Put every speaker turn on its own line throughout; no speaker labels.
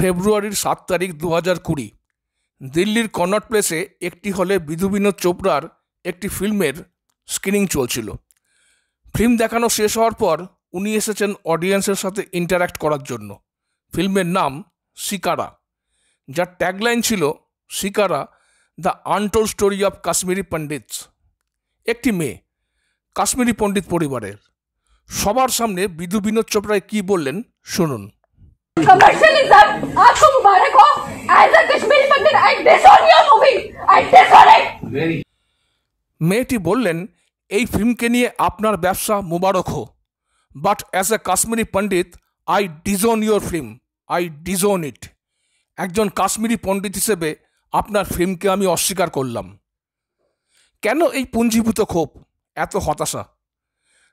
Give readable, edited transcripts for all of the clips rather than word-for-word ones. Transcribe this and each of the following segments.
ফেব্রুয়ারির 7 তারিখ 2020 দিল্লির কনট প্লেসে একটি হলে বিধু বিনোদ চোপড়ার একটি ফিল্মের স্ক্রিনিং চলছিল। ফিল্ম দেখানো শেষ হওয়ার পর উনি এসেছেন অডিয়েন্সের সাথে ইন্টারাক্ট করার জন্য। ফিল্মের নাম শিকারা, যার ট্যাগলাইন ছিল Shikara, the untold story of Kashmiri Pandits. একটি মেয়ে কাশ্মীরি পণ্ডিত পরিবারের, সবার সামনে বিধু বিনোদ চোপড়ায় কি বললেন শুনুন।
कमर्शियलिज्म आपको मुबारक हो। As a Kashmiri Pandit I disown your movie, I disown it.
মেয়েটি বললেন, এই ফিল্মকে নিয়ে আপনার ব্যবসা মুবারক হো, but as a Kashmiri Pandit I disown your film, I disown it. একজন কাশ্মীরি পণ্ডিত হিসেবে আপনার ফিল্মকে আমি অস্বীকার করলাম। কেন এই পুঞ্জীভূত ক্ষোভ, এত হতাশা?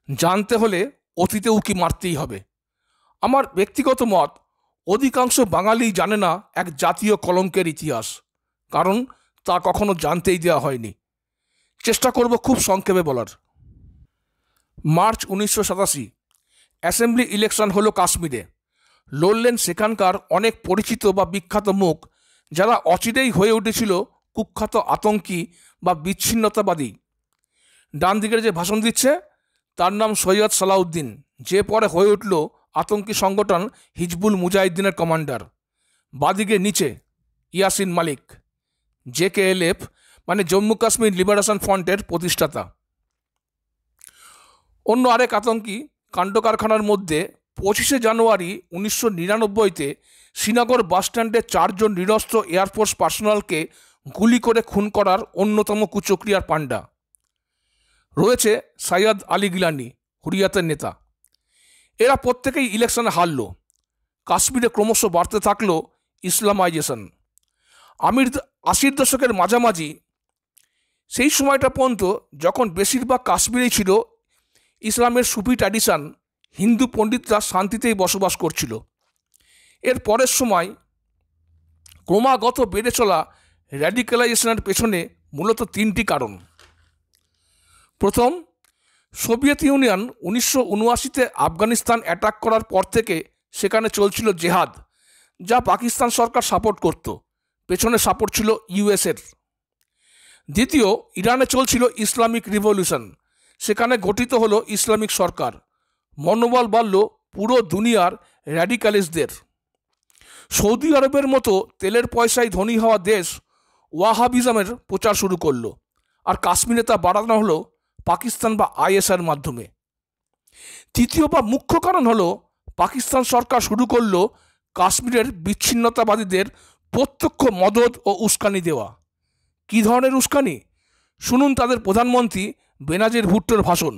জানতে হলে অতীতে উকি মারতেই হবে। আমার ব্যক্তিগত মত, অধিকাংশ বাঙালি জানে না এক জাতীয় কলঙ্কের ইতিহাস, কারণ তা কখনো জানতেই দেওয়া হয়নি। চেষ্টা করব খুব সংক্ষেপে বলার। মার্চ 1987 অ্যাসেম্বলি ইলেকশন হলো কাশ্মীরে। লড়লেন সেখানকার অনেক পরিচিত বা বিখ্যাত মুখ, যারা অচিরেই হয়ে উঠেছিল কুখ্যাত আতঙ্কী বা বিচ্ছিন্নতাবাদী। ডান দিকের যে ভাষণ দিচ্ছে তার নাম সৈয়দ সালাউদ্দিন, যে পরে হয়ে উঠল আতঙ্কী সংগঠন হিজবুল মুজাহিদ্দিনের কমান্ডার। বাদিকে নিচে ইয়াসিন মালিক, JKLF মানে জম্মু কাশ্মীর লিবারেশন ফ্রন্টের প্রতিষ্ঠাতা। অন্য আরেক আতঙ্কী কাণ্ড কারখানার মধ্যে 25শে জানুয়ারি 1999-তে শ্রীনগর বাসস্ট্যান্ডে 4 জন নিরস্ত্র এয়ারফোর্স পার্সোনালকে গুলি করে খুন করার অন্যতম কুচক্রিয়ার পাণ্ডা। রয়েছে সৈয়দ আলী গিলানি, হুরিয়াতের নেতা। এরা প্রত্যেকেই ইলেকশনে হারল। কাশ্মীরে ক্রমশ বাড়তে থাকলো ইসলামাইজেশন। 80-র দশকের মাঝামাঝি, সেই সময়টা পর্যন্ত যখন বেশিরভাগ কাশ্মীরেই ছিল ইসলামের সুফি ট্র্যাডিশন, হিন্দু পণ্ডিতরা শান্তিতেই বসবাস করছিল। এর পরের সময় ক্রমাগত বেড়ে চলা র্যাডিক্যালাইজেশনের পেছনে মূলত 3টি কারণ। প্রথম, সোভিয়েত ইউনিয়ন 1979-তে আফগানিস্তান অ্যাটাক করার পর থেকে সেখানে চলছিল জেহাদ, যা পাকিস্তান সরকার সাপোর্ট করত। পেছনে সাপোর্ট ছিল ইউএসের। দ্বিতীয়, ইরানে চলছিল ইসলামিক রিভলিউশন, সেখানে গঠিত হলো ইসলামিক সরকার। মনোবল বাড়ল পুরো দুনিয়ার র্যাডিক্যালিস্টদের। সৌদি আরবের মতো তেলের পয়সায় ধনী হওয়া দেশ ওয়াহাবিজমের প্রচার শুরু করলো, আর কাশ্মীরে তা বাড়ানো হলো পাকিস্তান বা ISIর মাধ্যমে। তৃতীয় বা মুখ্য কারণ হলো পাকিস্তান সরকার শুরু করলো কাশ্মীরের বিচ্ছিন্নতাবাদীদের প্রত্যক্ষ মদদ ও উস্কানি দেওয়া। কী ধরনের উস্কানি? শুনুন তাদের প্রধানমন্ত্রী বেনাজির ভুট্টোর ভাষণ।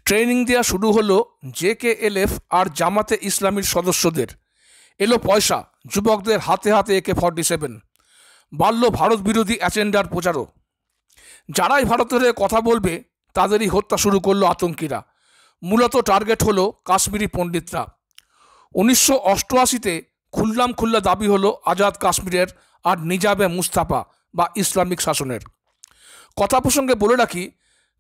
ট্রেনিং দেওয়া শুরু হলো JKLF আর জামাতে ইসলামীর সদস্যদের। এলো পয়সা, যুবকদের হাতে হাতে AK-47। বাড়ল ভারত বিরোধী এজেন্ডার প্রচারও। যারাই ভারতের কথা বলবে তাদেরই হত্যা শুরু করলো আতঙ্কীরা। মূলত টার্গেট হলো কাশ্মীরি পণ্ডিতরা। 1988-তে খুল্লা দাবি হলো আজাদ কাশ্মীরের আর নিজাবে মুস্তাফা বা ইসলামিক শাসনের। কথা প্রসঙ্গে বলে রাখি,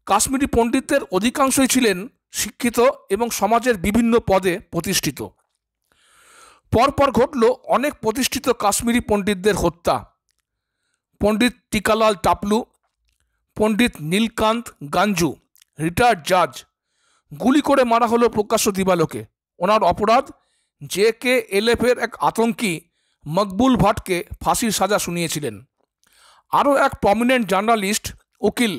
কাশ্মীরি পণ্ডিতদের অধিকাংশই ছিলেন শিক্ষিত এবং সমাজের বিভিন্ন পদে প্রতিষ্ঠিত। পরপর ঘটল অনেক প্রতিষ্ঠিত কাশ্মীরি পণ্ডিতদের হত্যা। পণ্ডিত টিকালাল টাপলু, পণ্ডিত নীলকান্ত গাঞ্জু, রিটায়ার্ড জাজ, গুলি করে মারা হলো প্রকাশ্য দিবালোকে। ওনার অপরাধ, JKLF-এর এক আতঙ্কী মকবুল ভাটকে ফাঁসির সাজা শুনিয়েছিলেন। আরও এক প্রমিনেন্ট জার্নালিস্ট উকিল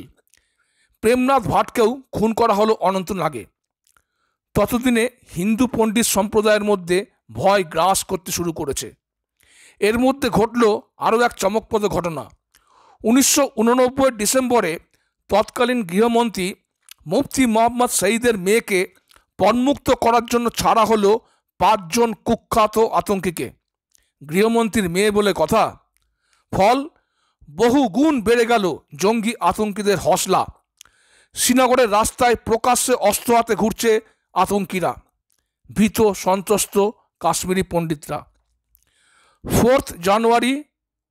প্রেমনাথ ভাটকেও খুন করা হলো অনন্তনাগে। ততদিনে হিন্দু পণ্ডিত সম্প্রদায়ের মধ্যে ভয় গ্রাস করতে শুরু করেছে। এর মধ্যে ঘটল আরও এক চমকপ্রদ ঘটনা। 1989 ডিসেম্বরে তৎকালীন গৃহমন্ত্রী মুফতি মোহাম্মদ সঈদের মেয়েকে পণমুক্ত করার জন্য ছাড়া হলো 5 জন কুখ্যাত আতঙ্কীকে। গৃহমন্ত্রীর মেয়ে বলে কথা। ফল, বহু গুণ বেড়ে গেল জঙ্গি আতঙ্কীদের হসলা। শ্রীনগরের রাস্তায় প্রকাশ্যে অস্ত্র হাতে ঘুরছে আতঙ্কিরা, ভীত সন্ত্রস্ত কাশ্মীরি পণ্ডিতরা। 4 জানুয়ারি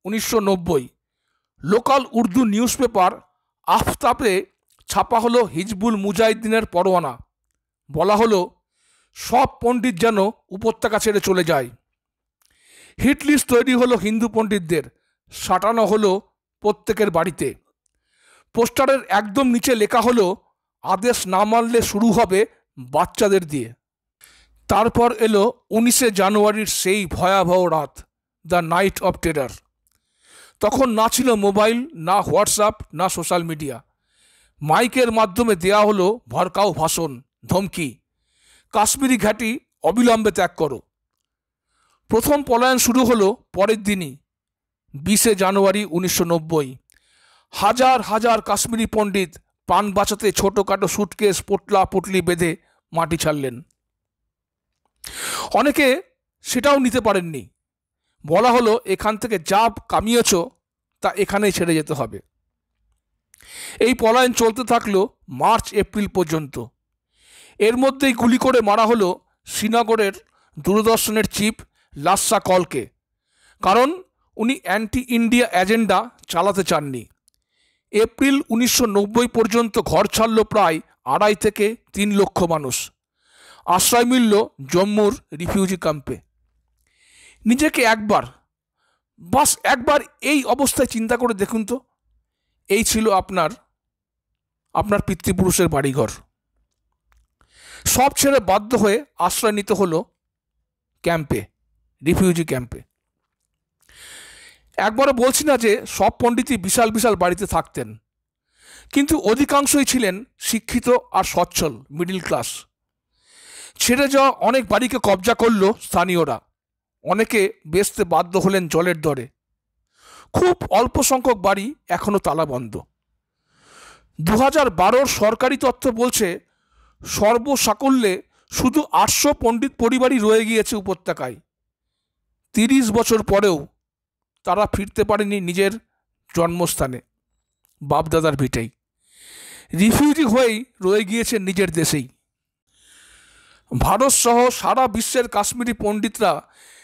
1990 লোকাল উর্দু নিউজ পেপার আফতাবে ছাপা হলো হিজবুল মুজাহিদ্দিনের পরোয়ানা। বলা হলো সব পণ্ডিত যেন উপত্যকা ছেড়ে চলে যায়। হিট লিস্ট তৈরি হলো হিন্দু পণ্ডিতদের, সাঁটানো হলো প্রত্যেকের বাড়িতে। পোস্টারের একদম নিচে লেখা হলো আদেশ না মানলে শুরু হবে বাচ্চাদের দিয়ে। তারপর এলো 19 জানুয়ারির সেই ভয়াবহ রাত, দ্য নাইট অফ টেরার। তখন না ছিল মোবাইল, না হোয়াটসঅ্যাপ, না সোশ্যাল মিডিয়া। মাইকের মাধ্যমে দেয়া হলো ভরকাও ভাষণ, ধমকি, কাশ্মীরি ঘাঁটি অবিলম্বে ত্যাগ করো। প্রথম পলায়ন শুরু হলো পরের দিনই, 20 জানুয়ারি 1990। হাজার হাজার কাশ্মীরি পণ্ডিত প্রাণ বাঁচাতে ছোটোখাটো সুটকেস পোটলা পুটলি বেঁধে মাটি ছাড়লেন। অনেকে সেটাও নিতে পারেননি। বলা হলো এখান থেকে যা কামিয়েছ তা এখানেই ছেড়ে যেতে হবে। এই পলায়ন চলতে থাকলো মার্চ এপ্রিল পর্যন্ত। এর মধ্যেই গুলি করে মারা হলো শ্রীনগরের দূরদর্শনের চিফ লাসা কলকে, কারণ উনি অ্যান্টি ইন্ডিয়া এজেন্ডা চালাতে চাননি। এপ্রিল 1990 পর্যন্ত ঘর ছাড়ল প্রায় 2.5 থেকে 3 লক্ষ মানুষ। আশ্রয় মিলল জম্মুর রিফিউজি ক্যাম্পে। নিজেকে একবার এই অবস্থায় চিন্তা করে দেখুন তো, এই ছিল আপনার পিতৃপুরুষের বাড়িঘর। সব ছেড়ে বাধ্য হয়ে আশ্রয় নিতে হলো ক্যাম্পে, রিফিউজি ক্যাম্পে। একবারও বলছি না যে সব পণ্ডিতই বিশাল বিশাল বাড়িতে থাকতেন, কিন্তু অধিকাংশই ছিলেন শিক্ষিত আর সচ্ছল মিডিল ক্লাস। ছেড়ে যাওয়া অনেক বাড়িকে কবজা করল স্থানীয়রা, অনেকে বেচতে বাধ্য হলেন জলের দরে। খুব অল্প সংখ্যক বাড়ি এখনও তালাবন্ধ। 2012 সরকারি তথ্য বলছে সর্বসাকল্যে শুধু 800 পণ্ডিত পরিবারই রয়ে গিয়েছে উপত্যকায়। 30 বছর পরেও তারা ফিরতে পারেনি নিজের জন্মস্থানে, বাপদাদার ভিটেই। রিফিউজি হয়েই রয়ে গিয়েছে নিজের দেশেই। ভারত সহ সারা বিশ্বের কাশ্মীরি পণ্ডিতরা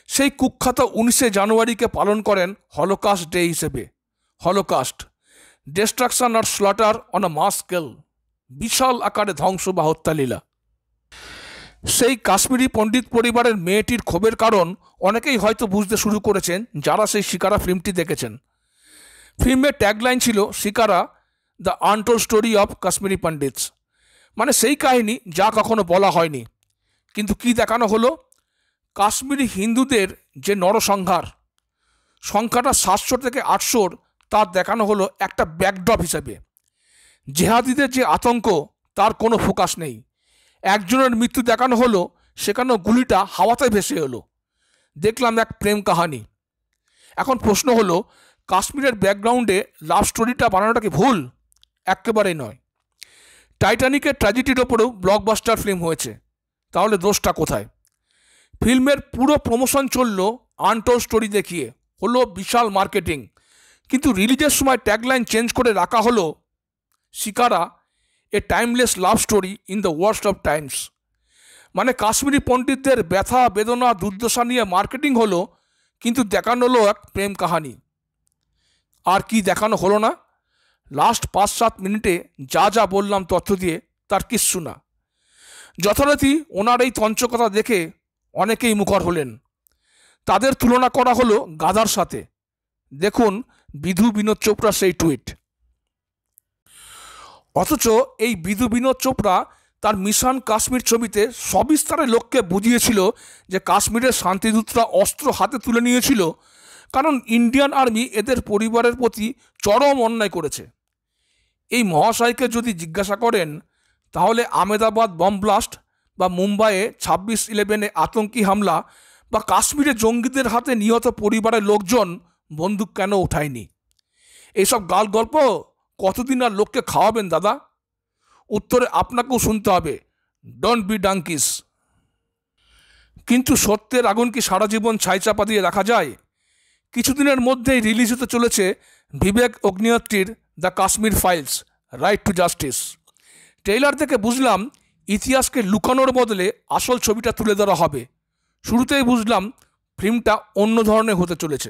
সেই কুখ্যাত 19 জানুয়ারিকে পালন করেন হলোকাস্ট ডে হিসেবে। হলোকাস্ট, ডিস্ট্রাকশন আর slaughter on a mass scale, বিশাল আকারে ধ্বংস বা হত্যালীলা। সেই কাশ্মীরি পণ্ডিত পরিবারের মেয়েটির ক্ষোভের কারণ অনেকেই হয়তো বুঝতে শুরু করেছেন যারা সেই শিকারা ফিল্মটি দেখেছেন। ফিল্মের ট্যাগলাইন ছিল Shikara, the untold story of Kashmiri Pandits, মানে সেই কাহিনী যা কখনো বলা হয়নি। কিন্তু কি দেখানো হলো? কাশ্মীরি হিন্দুদের যে নরসংহার, সংখ্যাটা 700 থেকে 800, তা দেখানো হলো একটা ব্যাকড্রপ হিসেবে। জেহাদিদের যে আতঙ্ক, তার কোনো ফোকাস নেই। একজনের মৃত্যু দেখানো হলো, সেখানেও গুলিটা হাওয়াতে ভেসে এলো। দেখলাম এক প্রেম কাহানি। এখন প্রশ্ন হলো, কাশ্মীরের ব্যাকগ্রাউন্ডে লাভ স্টোরিটা বানানোটা কি ভুল? একেবারেই নয়। টাইটানিকের ট্র্যাজেডির ওপরেও ব্লকবাস্টার ফিল্ম হয়েছে, তাহলে দোষটা কোথায়? ফিল্মের পুরো প্রমোশন চলল আনটোল্ড স্টোরি দেখিয়ে, হলো বিশাল মার্কেটিং, কিন্তু রিলিজের সময় ট্যাগলাইন চেঞ্জ করে রাখা হলো Shikara, a timeless love story in the worst of times. মানে কাশ্মীরি পণ্ডিতদের ব্যথা বেদনা দুর্দশা নিয়ে মার্কেটিং হলো, কিন্তু দেখানো হলো এক প্রেম কাহানি। আর কি দেখানো হলো না? লাস্ট 5-7 মিনিটে যা যা বললাম তথ্য দিয়ে, তার কিচ্ছু না। যথারীতি ওনার এই তঞ্চকতা দেখে অনেকেই মুখর হলেন। তাদের তুলনা করা হলো গাধার সাথে। দেখুন বিধু বিনোদ চোপড়া সেই টুইট। অথচ এই বিধু বিনোদ চোপড়া তার মিশন কাশ্মীর ছবিতে সবিস্তারে লোককে বুঝিয়েছিল যে কাশ্মীরের শান্তিদূতরা অস্ত্র হাতে তুলে নিয়েছিল কারণ ইন্ডিয়ান আর্মি এদের পরিবারের প্রতি চরম অন্যায় করেছে। এই মহাশয়কে যদি জিজ্ঞাসা করেন, তাহলে আহমেদাবাদ বম ব্লাস্ট বা মুম্বাইয়ে 26/11 আতঙ্কি হামলা বা কাশ্মীরে জঙ্গিদের হাতে নিহত পরিবারের লোকজন বন্দুক কেন ওঠায়নি? এইসব গাল গল্প কতদিন আর লোককে খাওয়াবেন দাদা? উত্তরে আপনাকেও শুনতে হবে, ডোন্ট বি ডাঙ্কিস। কিন্তু সত্যের আগুন কি সারা জীবন ছাইচাপা দিয়ে রাখা যায়? কিছুদিনের মধ্যেই রিলিজ হতে চলেছে বিবেক অগ্নিহোত্রীর the Kashmir files, right to justice. Trailer থেকে বুঝলাম ইতিহাসকে লুকানোর বদলে আসল ছবিটা তুলে ধরা হবে। শুরুতেই বুঝলাম ফিল্মটা অন্য ধরনের হতে চলেছে।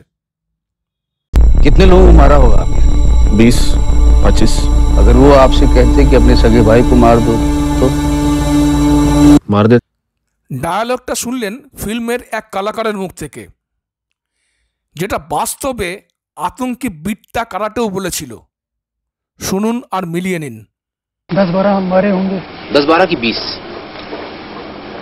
कितने लोगों को मारा होगा आपने? 20-25। अगर वो आपसे कहते कि अपने सगे भाई को मार दो तो मार दे।
ডায়ালগটা শুনলেন ফিল্মের এক কলাকারের মুখ থেকে, যেটা বাস্তবে আতঙ্কি বিট্টা কারাটেও বলেছিল। শুনুন আর মিলিয়ে নিন।
10-12 हम मारे होंगे।
10-12 की 20।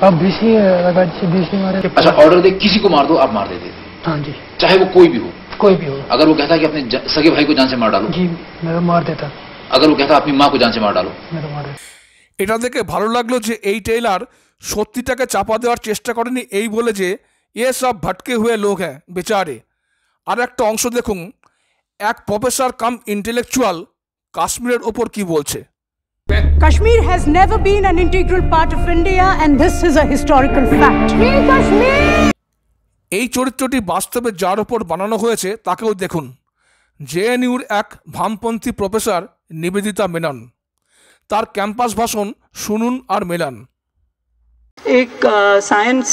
अब 20 ही लगा, 20 ही मारे।
अच्छा, ऑर्डर दे किसी को मार दो, आप मार देते थे?
हाँ जी,
चाहे वो कोई भी हो।
कोई भी हो।
अगर वो कहता कि अपने सगे भाई को जान से मार डालो?
जी, मैं तो मार देता।
अगर वो कहता अपनी माँ को जान से मार डालो?
मैं तो मार देता।
এটা দেখে ভালো লাগলো যে এই ট্রেলার সত্যিটাকে চাপা দেওয়ার চেষ্টা করেনি এই বলে যে এ সব ভটকে হুয়ে লোক হ্যাঁ বেচারে। আর একটা অংশ দেখুন, এক প্রফেসর কাম ইন্টেলেকচুয়াল কাশ্মীরের ওপর কি বলছে।
Kashmir has never been an integral part of India and this is a historical fact.
এই চরিত্রটি বাস্তবে যার ওপর বানানো হয়েছে তাকেও দেখুন, জেএনইউর এক বামপন্থী প্রফেসর নিবেদিতা মেনন। তার ক্যাম্পাস ভাষণ শুনুন আর মেলান।
एक साइंस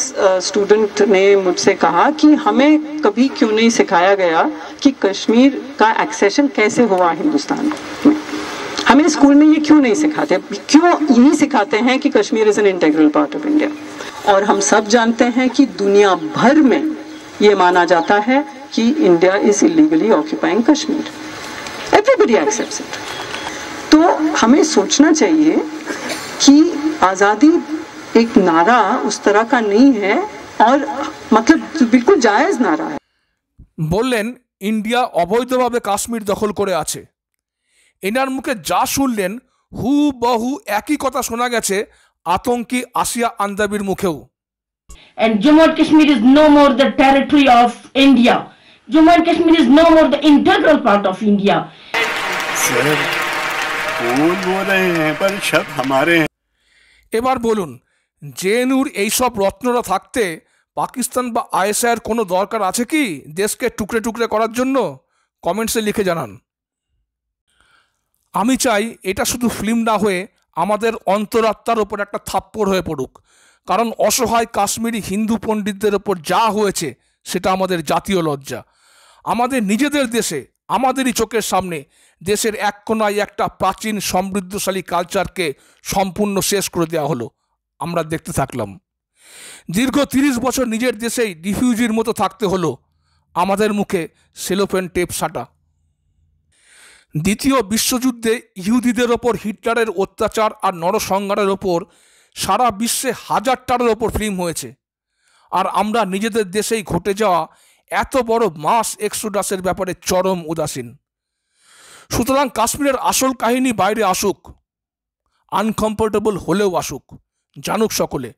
स्टूडेंट ने मुझसे कहा कि हमें कभी क्यों नहीं सिखाया गया कि कश्मीर का एक्सेशन कैसे हुआ हिंदुस्तान में। हमें स्कूल में ये क्यों नहीं सिखाते, क्यों यही सिखाते हैं कि Kashmir is an integral part of India. और हम सब जानते हैं कि दुनिया भर में ये माना जाता है कि India is illegally occupying Kashmir. Everybody accepts it. तो हमें सोचना चाहिए कि आज़ादी एक नारा उस तरह का नहीं है और मतलब बिल्कुल जायज नारा है।
বললেন ইন্ডিয়া অবৈধভাবে কাশ্মীর দখল করে আছে। এনার মুখে যা শুনলেন হুবহু একই কথা শোনা গেছে আতঙ্কি আসিয়া আন্দাবির মুখেও।
And Jammu and Kashmir is no more the territory of India. Jammu and Kashmir is no more the integral part of India.
Sir, कौन बोल रहे हैं पर शक हमारे हैं।
এবার বলুন, জেএনইউর এইসব রত্নরা থাকতে পাকিস্তান বা আইএসআইয়ের কোনো দরকার আছে কি দেশকে টুকরে টুকরে করার জন্য? কমেন্টসে লিখে জানান। আমি চাই এটা শুধু ফিল্ম না হয়ে আমাদের অন্তরাত্মার ওপর একটা থাপ্পড় হয়ে পড়ুক, কারণ অসহায় কাশ্মীরি হিন্দু পণ্ডিতদের ওপর যা হয়েছে সেটা আমাদের জাতীয় লজ্জা। আমাদের নিজেদের দেশে আমাদেরই চোখের সামনে দেশের এক কোনায় একটা প্রাচীন সমৃদ্ধশালী কালচারকে সম্পূর্ণ শেষ করে দেওয়া হলো। আমরা দেখতে থাকলাম। দীর্ঘ 30 বছর নিজের দেশেই রিফিউজির মতো থাকতে হলো, আমাদের মুখে সেলোফেন টেপ সাটা। দ্বিতীয় বিশ্বযুদ্ধে ইহুদিদের ওপর হিটলারের অত্যাচার আর নরসংহারের ওপর সারা বিশ্বে 1000টার ওপর ফিল্ম হয়েছে, আর আমরা নিজেদের দেশেই ঘটে যাওয়া এত বড় মাস এক্সোডাসের ব্যাপারে চরম উদাসীন। সুতরাং কাশ্মীরের আসল কাহিনী বাইরে আসুক, আনকমফোর্টেবল হলেও আসুক, জানুক সকলে।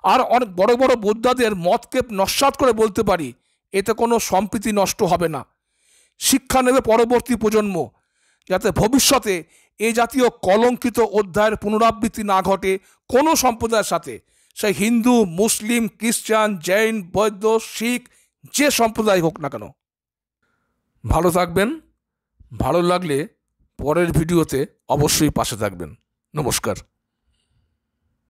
আর অনেক বড় বড় বোদ্ধাদের মতকে নস্যাৎ করে বলতে পারি, এতে কোনো সম্প্রীতি নষ্ট হবে না। শিক্ষা নেবে পরবর্তী প্রজন্ম, যাতে ভবিষ্যতে এ জাতীয় কলঙ্কিত অধ্যায়ের পুনরাবৃত্তি না ঘটে কোনো সম্প্রদায়ের সাথে, সে হিন্দু, মুসলিম, খ্রিস্টান, জৈন, বৌদ্ধ, শিখ, যে সম্প্রদায় হোক না কেন। ভালো থাকবেন। ভালো লাগলে পরের ভিডিওতে অবশ্যই পাশে থাকবেন। নমস্কার।